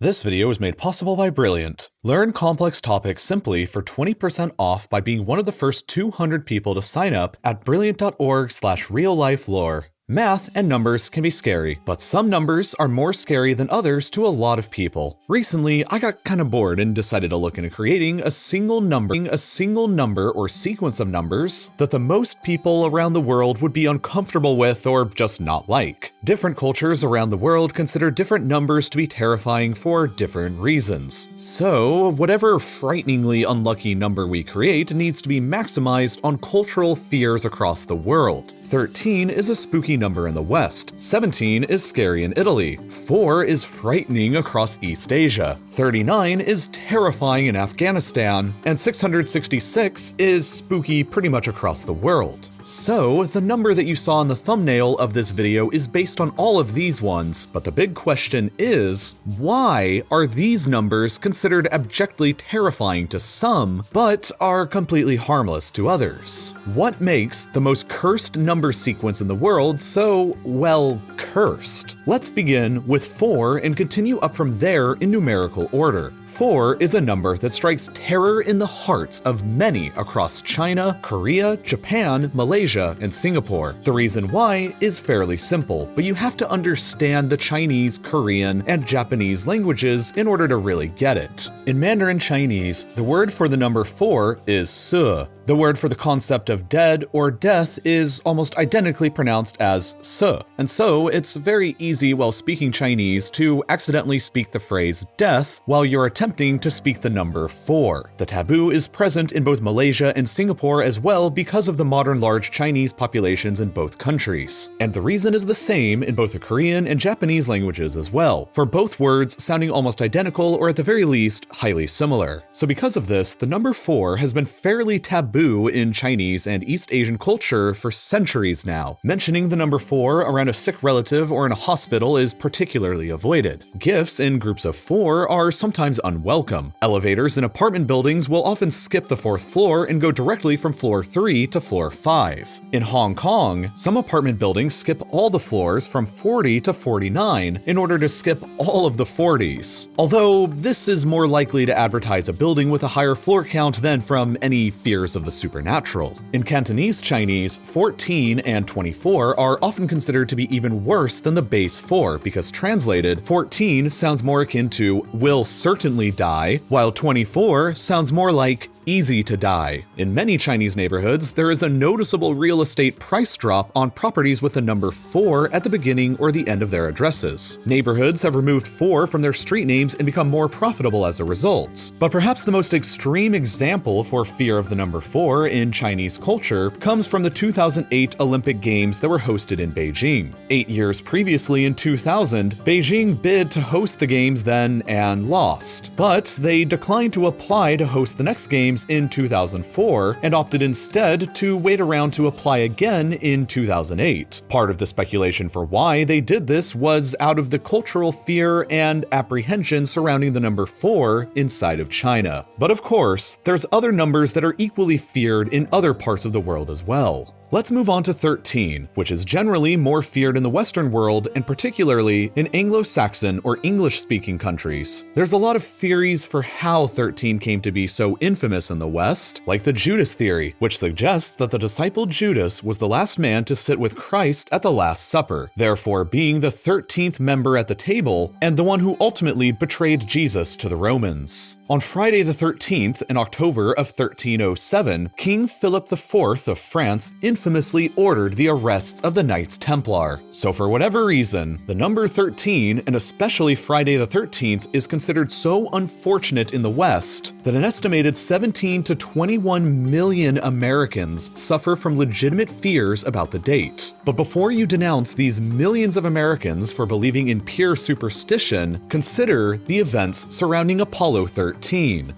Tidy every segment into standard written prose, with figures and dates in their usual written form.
This video is made possible by Brilliant. Learn complex topics simply for 20% off by being one of the first 200 people to sign up at brilliant.org/RealLifeLore. Math and numbers can be scary, but some numbers are more scary than others to a lot of people. Recently, I got kinda bored and decided to look into creating a single number or sequence of numbers that the most people around the world would be uncomfortable with or just not like. Different cultures around the world consider different numbers to be terrifying for different reasons. So, whatever frighteningly unlucky number we create needs to be maximized on cultural fears across the world. 13 is a spooky number in the West, 17 is scary in Italy, 4 is frightening across East Asia, 39 is terrifying in Afghanistan, and 666 is spooky pretty much across the world. So, the number that you saw in the thumbnail of this video is based on all of these ones, but the big question is, why are these numbers considered abjectly terrifying to some, but are completely harmless to others? What makes the most cursed number sequence in the world so, well, cursed? Let's begin with 4 and continue up from there in numerical order. 4 is a number that strikes terror in the hearts of many across China, Korea, Japan, Malaysia, and Singapore. The reason why is fairly simple, but you have to understand the Chinese, Korean, and Japanese languages in order to really get it. In Mandarin Chinese, the word for the number 4 is se. The word for the concept of dead or death is almost identically pronounced as se, and so it's very easy while speaking Chinese to accidentally speak the phrase death while you're attempting to speak the number 4. The taboo is present in both Malaysia and Singapore as well because of the modern large Chinese populations in both countries. And the reason is the same in both the Korean and Japanese languages as well, for both words sounding almost identical or at the very least highly similar. So because of this, the number 4 has been fairly taboo in Chinese and East Asian culture for centuries now. Mentioning the number 4 around a sick relative or in a hospital is particularly avoided. Gifts in groups of 4 are sometimes unwelcome. Elevators in apartment buildings will often skip the 4th floor and go directly from floor 3 to floor 5. In Hong Kong, some apartment buildings skip all the floors from 40 to 49 in order to skip all of the 40s. Although this is more likely to advertise a building with a higher floor count than from any fears of the supernatural. In Cantonese Chinese, 14 and 24 are often considered to be even worse than the base 4 because translated, 14 sounds more akin to will certainly die, while 24 sounds more like easy to die. In many Chinese neighborhoods, there is a noticeable real estate price drop on properties with the number 4 at the beginning or the end of their addresses. Neighborhoods have removed 4 from their street names and become more profitable as a result. But perhaps the most extreme example for fear of the number 4 in Chinese culture comes from the 2008 Olympic Games that were hosted in Beijing. 8 years previously in 2000, Beijing bid to host the games then and lost. But they declined to apply to host the next game in 2004 and opted instead to wait around to apply again in 2008. Part of the speculation for why they did this was out of the cultural fear and apprehension surrounding the number 4 inside of China. But of course, there's other numbers that are equally feared in other parts of the world as well. Let's move on to 13, which is generally more feared in the Western world and particularly in Anglo-Saxon or English-speaking countries. There's a lot of theories for how 13 came to be so infamous in the West, like the Judas theory, which suggests that the disciple Judas was the last man to sit with Christ at the Last Supper, therefore being the 13th member at the table and the one who ultimately betrayed Jesus to the Romans. On Friday the 13th in October of 1307, King Philip IV of France infamously ordered the arrests of the Knights Templar. So for whatever reason, the number 13, and especially Friday the 13th, is considered so unfortunate in the West that an estimated 17 to 21 million Americans suffer from legitimate fears about the date. But before you denounce these millions of Americans for believing in pure superstition, consider the events surrounding Apollo 13,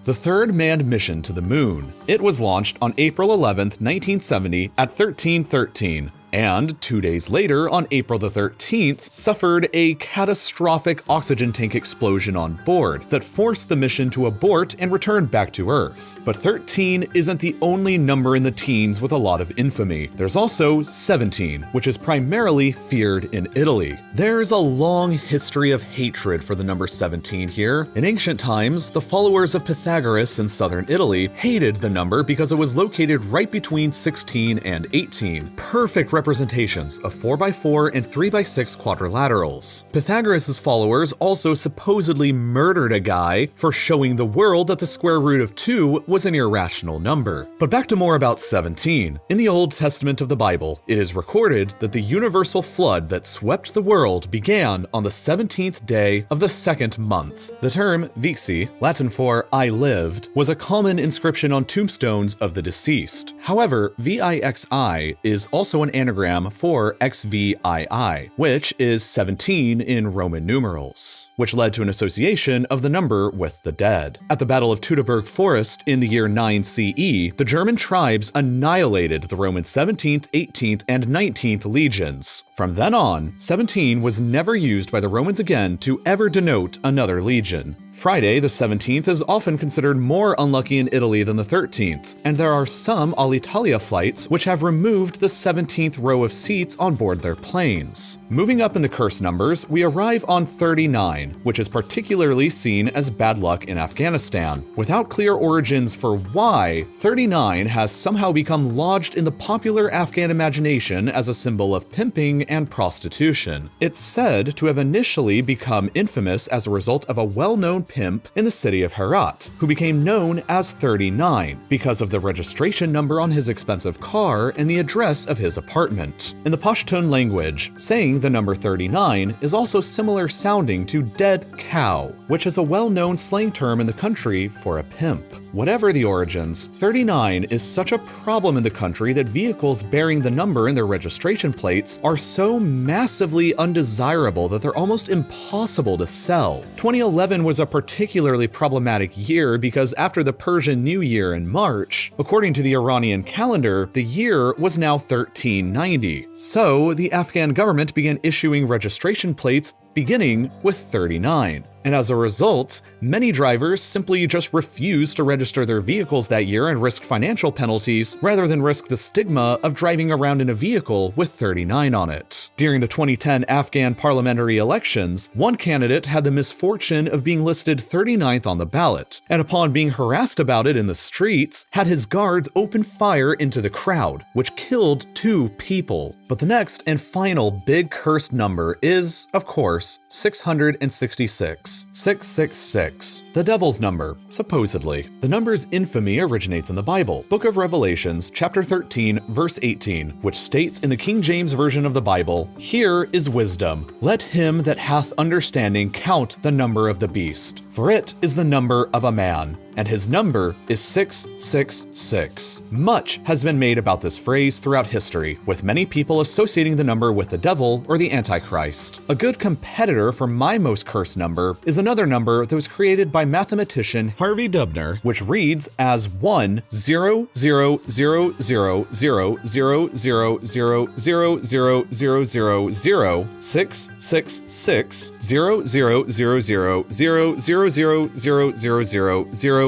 the third manned mission to the moon. It was launched on April 11th, 1970 at 1313. and 2 days later, on April the 13th, suffered a catastrophic oxygen tank explosion on board that forced the mission to abort and return back to Earth. But 13 isn't the only number in the teens with a lot of infamy. There's also 17, which is primarily feared in Italy. There's a long history of hatred for the number 17 here. In ancient times, the followers of Pythagoras in southern Italy hated the number because it was located right between 16 and 18, perfect representations of 4x4 and 3x6 quadrilaterals. Pythagoras' followers also supposedly murdered a guy for showing the world that the square root of 2 was an irrational number. But back to more about 17. In the Old Testament of the Bible, it is recorded that the universal flood that swept the world began on the 17th day of the second month. The term vixi, Latin for I lived, was a common inscription on tombstones of the deceased. However, VIXI is also an anagram for XVII, which is 17 in Roman numerals, which led to an association of the number with the dead. At the Battle of Teutoburg Forest in the year 9 CE, the German tribes annihilated the Roman 17th, 18th, and 19th legions. From then on, 17 was never used by the Romans again to ever denote another legion. Friday the 17th is often considered more unlucky in Italy than the 13th, and there are some Alitalia flights which have removed the 17th row of seats on board their planes. Moving up in the curse numbers, we arrive on 39, which is particularly seen as bad luck in Afghanistan. Without clear origins for why, 39 has somehow become lodged in the popular Afghan imagination as a symbol of pimping and prostitution. It's said to have initially become infamous as a result of a well-known pimp in the city of Herat, who became known as 39 because of the registration number on his expensive car and the address of his apartment. In the Pashtun language, saying the number 39 is also similar sounding to dead cow, which is a well-known slang term in the country for a pimp. Whatever the origins, 39 is such a problem in the country that vehicles bearing the number in their registration plates are so massively undesirable that they're almost impossible to sell. 2011 was a particularly problematic year because after the Persian New Year in March, according to the Iranian calendar, the year was now 1390. So the Afghan government began issuing registration plates beginning with 39. And as a result, many drivers simply just refused to register their vehicles that year and risk financial penalties rather than risk the stigma of driving around in a vehicle with 39 on it. During the 2010 Afghan parliamentary elections, one candidate had the misfortune of being listed 39th on the ballot, and upon being harassed about it in the streets, had his guards open fire into the crowd, which killed 2 people. But the next and final big cursed number is, of course, 666. 666, the devil's number, supposedly. The number's infamy originates in the Bible, Book of Revelations, chapter 13, verse 18, which states in the King James Version of the Bible, "Here is wisdom. Let him that hath understanding count the number of the beast, for it is the number of a man, and his number is 666. Much has been made about this phrase throughout history, with many people associating the number with the devil or the Antichrist. A good competitor for my most cursed number is another number that was created by mathematician Harvey Dubner, which reads as 10000000000000000000001.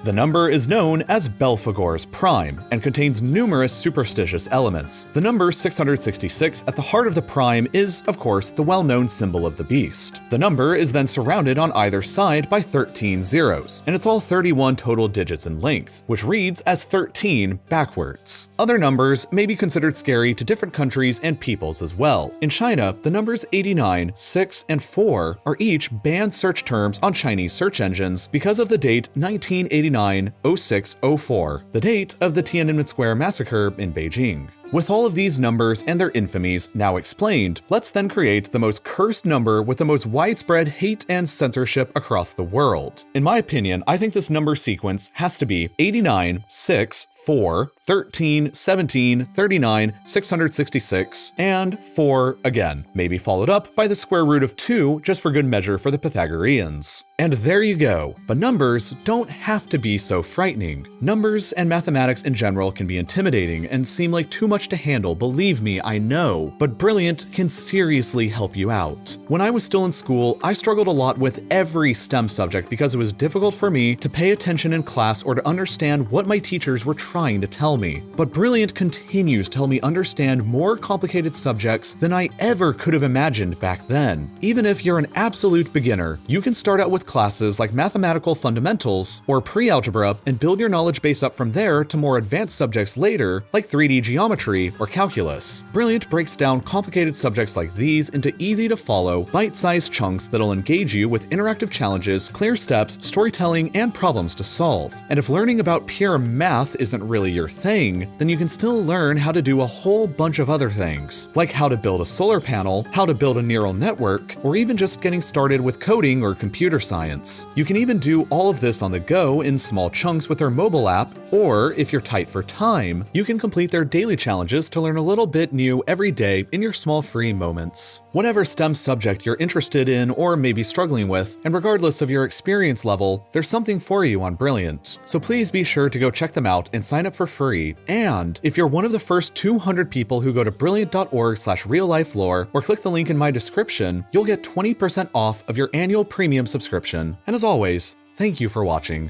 The number is known as Belphegor's prime and contains numerous superstitious elements. The number 666 at the heart of the prime is, of course, the well-known symbol of the beast. The number is then surrounded on either side by 13 zeros, and it's all 31 total digits in length, which reads as 13 backwards. Other numbers may be considered scary to different countries and peoples as well. In China, the numbers 89, 6, and 4 are each banned search terms on Chinese search engines because of the date 1989-06-04, the date of the Tiananmen Square massacre in Beijing. With all of these numbers and their infamies now explained, let's then create the most cursed number with the most widespread hate and censorship across the world. In my opinion, I think this number sequence has to be 89, 6, 4, 13, 17, 39, 666, and 4 again, maybe followed up by the square root of 2 just for good measure for the Pythagoreans. And there you go. But numbers don't have to be so frightening. Numbers and mathematics in general can be intimidating and seem like too much to handle, believe me, I know, but Brilliant can seriously help you out. When I was still in school, I struggled a lot with every STEM subject because it was difficult for me to pay attention in class or to understand what my teachers were trying to tell me. But Brilliant continues to help me understand more complicated subjects than I ever could have imagined back then. Even if you're an absolute beginner, you can start out with classes like Mathematical Fundamentals or Pre-Algebra and build your knowledge base up from there to more advanced subjects later like 3D geometry or calculus. Brilliant breaks down complicated subjects like these into easy to follow, bite-sized chunks that'll engage you with interactive challenges, clear steps, storytelling, and problems to solve. And if learning about pure math isn't really your thing, then you can still learn how to do a whole bunch of other things, like how to build a solar panel, how to build a neural network, or even just getting started with coding or computer science. You can even do all of this on the go in small chunks with their mobile app, or if you're tight for time, you can complete their daily challenges to learn a little bit new every day in your small free moments. Whatever STEM subject you're interested in or maybe struggling with, and regardless of your experience level, there's something for you on Brilliant. So please be sure to go check them out and sign up for free. And if you're one of the first 200 people who go to brilliant.org/reallifelore or click the link in my description, you'll get 20% off of your annual premium subscription. And as always, thank you for watching.